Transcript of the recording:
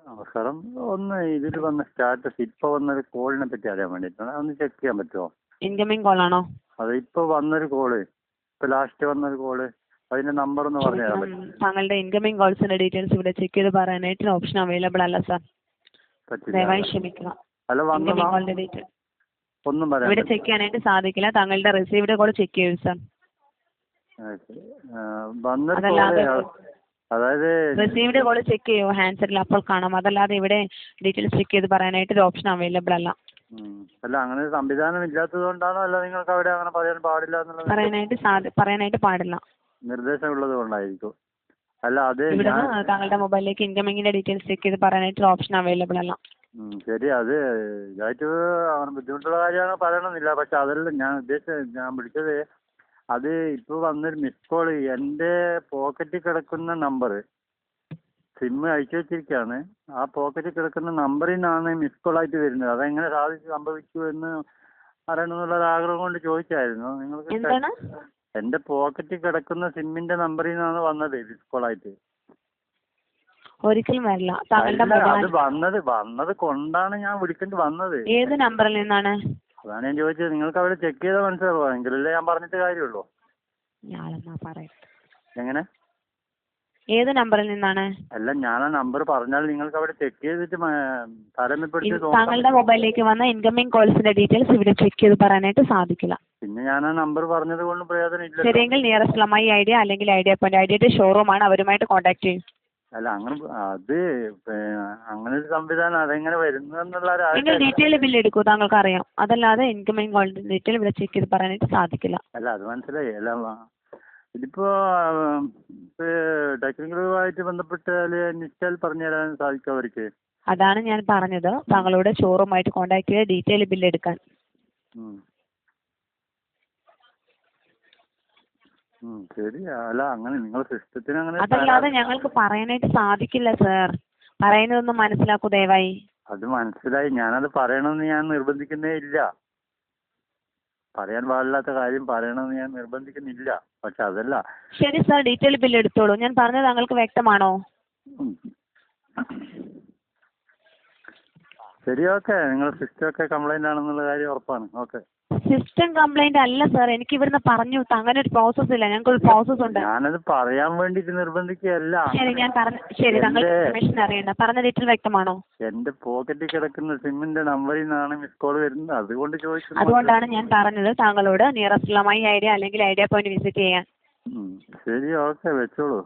നമസ്കാരം. ഒന്ന് ഇതിൽ വന്ന സ്റ്റാറ്റസ് ഇപ്പൊ വന്നൊരു കോളിനെ പറ്റി അറിയാൻ വേണ്ടിയിട്ടാണ്. ഒന്ന് ചെക്ക് ചെയ്യാൻ പറ്റുമോ? ഇൻകമിംഗ് കോൾ ആണോ? അത് ഇപ്പൊ വന്നൊരു കോള്, ഇപ്പൊ ലാസ്റ്റ് വന്നൊരു കോള്, അതിന്റെ നമ്പർ ഒന്ന് പറഞ്ഞു തരാൻ പറ്റും? താങ്കളുടെ ഇൻകമിംഗ് കോൾസിന്റെ ഡീറ്റെയിൽസ് ഇവിടെ ചെക്ക് ചെയ്ത് പറയാനായിട്ട് ഓപ്ഷൻ അവൈലബിൾ അല്ല സാർ. ദയവായി ക്ഷമിക്കുക. അല്ല ഇൻകമിംഗ് കോളിന്റെ ഡീറ്റെയിൽ ഒന്നും ഇവിടെ പറയാൻ ചെക്ക് ചെയ്യാനായിട്ട് സാധിക്കില്ല. താങ്കളുടെ റിസീവ്ഡ് കോൾ ചെക്ക് ചെയ്യൂ സാർ. വന്നൊരു അതല്ലാതെ കോള്, അതായത് റിസീവ്ഡ് കോൾ ചെക്ക് ചെയ്യൂ ഹാൻഡ്സെറ്റിൽ, അപ്പോൾ കാണാം. അതല്ലാതെ ഇവിടെ ഡീറ്റെയിൽസ് ചെക്ക് ചെയ്ത് പറയാനായിട്ട് ഒരു ഓപ്ഷൻ അവൈലബിൾ അല്ല. അല്ല അങ്ങനെ ഒരു സംവിധാനം ഇല്ലാത്തത് കൊണ്ടാണോ അല്ല നിങ്ങൾക്ക് അവിടെ അങ്ങനെ പറയാൻ പാടില്ല എന്നുള്ളത് പറയാനായിട്ട് പാടില്ല, നിർദ്ദേശം ഉള്ളത് കൊണ്ടായിരിക്കും. അല്ല അത് ഇവിടെ താങ്കളുടെ മൊബൈലിലേക്ക് ഇൻകമിങ്ങിന്റെ ഡീറ്റെയിൽസ് ചെക്ക് ചെയ്ത് പറയാനായിട്ട് ഒരു ഓപ്ഷൻ അവൈലബിൾ അല്ല. ശരി, അത് ഇതായിട്ട് അങ്ങനെ ബുദ്ധിമുട്ടുള്ള കാര്യമാണ് പറയണമെന്നില്ല. പക്ഷെ അതല്ല ഞാൻ ഉദ്ദേശിച്ചത്, ഞാൻ വിളിച്ചത് അത് ഇപ്പൊ വന്നൊരു മിസ് കോള് എൻ്റെ പോക്കറ്റിൽ കിടക്കുന്ന നമ്പർ, സിം അയച്ചു വെച്ചിരിക്കുകയാണ്, ആ പോക്കറ്റിൽ കിടക്കുന്ന നമ്പറിൽ നിന്നാണ് മിസ് കോളായിട്ട് വരുന്നത്. അതെങ്ങനെ സംഭവിച്ചു എന്ന് അറിയണമെന്നുള്ള ആഗ്രഹം കൊണ്ട് ചോദിച്ചായിരുന്നു. നിങ്ങൾക്ക് എൻ്റെ പോക്കറ്റിൽ കിടക്കുന്ന സിമ്മിന്റെ നമ്പറിൽ നിന്നാണ് വന്നത് മിസ് കോളായിട്ട്. ഒരിക്കലും വരില്ല. അത് വന്നത് കൊണ്ടാണ് ഞാൻ വിളിക്കേണ്ടി വന്നത്. ഏത് നമ്പറിൽ നിന്നാണ്? അതാണ് ഞാൻ ചോദിച്ചത്. നിങ്ങൾക്ക് അവിടെ ചെക്ക് ചെയ്താൽ മനസ്സിലാവുക, എങ്കിലല്ലേ ഞാൻ പറഞ്ഞിട്ട് കാര്യമുള്ളൂ. എങ്ങനെ? ഏത് നമ്പറിൽ നിന്നാണ്? അല്ല, ഞാൻ ആ നമ്പർ പറഞ്ഞാൽ നിങ്ങൾക്ക് അവിടെ ചെക്ക് ചെയ്തിട്ട് താരതമ്യപ്പെടുത്തി താങ്കളുടെ മൊബൈലിലേക്ക് വന്ന ഇൻകമിംഗ് കോൾസിന്റെ ഡീറ്റെയിൽസ് ഇവിടെ ചെക്ക് ചെയ്ത് പറയാനായിട്ട് സാധിക്കില്ല. പിന്നെ ഞാൻ ആ നമ്പർ പറഞ്ഞത് കൊണ്ട് പ്രയോജനം ഇല്ല. ശരിയെങ്കിൽ നിയറസ്റ്റ് ലമായി ഐഡിയ അല്ലെങ്കിൽ ഐഡിയ പോയിന്റ്, ഐഡിയയുടെ ഷോറൂമാണ്, അവരുമായിട്ട് കോൺടാക്ട് ചെയ്യും. അല്ല അങ്ങനെ ഒരു സംവിധാനം അതെങ്ങനെ വരുന്നുള്ള ഡീറ്റെയിൽ ബില്ല് എടുക്കൂ, താങ്കൾക്ക് അറിയാം. അതല്ലാതെ ഇൻകമിംഗ് കോളിന്റെ ഡീറ്റെയിൽ ഇവിടെ ചെക്ക് ചെയ്ത് പറയാനായിട്ട് സാധിക്കില്ല. അല്ല അത് മനസ്സിലായി. അല്ല ഇതിപ്പോ ടെക്നിക്കലുമായിട്ട് ബന്ധപ്പെട്ട് അന്വേഷിച്ചാൽ പറഞ്ഞു തരാൻ സാധിക്കും അവർക്ക്. അതാണ് ഞാൻ പറഞ്ഞത്, താങ്കളുടെ ഷോറൂമായിട്ട് കോൺടാക്ട് ചെയ്ത് ഡീറ്റെയിൽ ബില്ല് എടുക്കാൻ. ശരി. അല്ല അങ്ങനെ നിങ്ങളുടെ സിസ്റ്റത്തിന് അങ്ങനെ അതല്ലാതെ ഞങ്ങൾക്ക് പറയാനായിട്ട് സാധിക്കില്ല സാർ. പറയുന്നതൊന്നും മനസ്സിലാക്കൂ ദയവായി. അത് മനസ്സിലായി. ഞാനത് പറയണമെന്ന് ഞാൻ നിർബന്ധിക്കുന്നേ ഇല്ല. പറയാൻ പാടില്ലാത്ത കാര്യം പറയണമെന്ന് ഞാൻ നിർബന്ധിക്കുന്നില്ല. പക്ഷെ അതല്ല. ശരി സാർ, ഡീറ്റെയിൽ ബില്ല് എടുത്തോളൂ. ഞാൻ പറഞ്ഞത് താങ്കൾക്ക് വ്യക്തമാണോ? ശരി, ഓക്കെ. നിങ്ങളുടെ സിസ്റ്റം ഒക്കെ കംപ്ലൈന്റ് ആണെന്നുള്ള കാര്യം ഉറപ്പാണ്. ഓക്കെ. സിസ്റ്റം കംപ്ലൈന്റ് അല്ല സാർ, എനിക്ക് ഇവിടുന്ന് പറഞ്ഞു അങ്ങനെ ഒരു പ്രോസസ് ഇല്ല. ഞങ്ങൾക്കൊരു പ്രോസസ് ഉണ്ട്. ഞാനത് പറയാൻ വേണ്ടിട്ട് നിർബന്ധിക്കുകയല്ല. ശരി, ഞാൻ ശരി, താങ്കളുടെ ഇൻഫർമേഷൻ അറിയണ്ട. പറഞ്ഞ ഡീറ്റെയിൽ വ്യക്തമാണോ? എന്റെ പോക്കറ്റിൽ കിടക്കുന്ന സിമ്മിന്റെ നമ്പറിൽ നിന്നാണ് മിസ് കോൾ വരുന്നത്, അതുകൊണ്ട് ചോദിച്ചു. അതുകൊണ്ടാണ് ഞാൻ പറഞ്ഞത് താങ്കളോട് നിയറസ്റ്റ് ലമായി ഐഡിയ അല്ലെങ്കിൽ ഐഡിയ പോയിന്റ് വിസിറ്റ് ചെയ്യാൻ. ശരി, ഓക്കെ, വെച്ചോളൂ.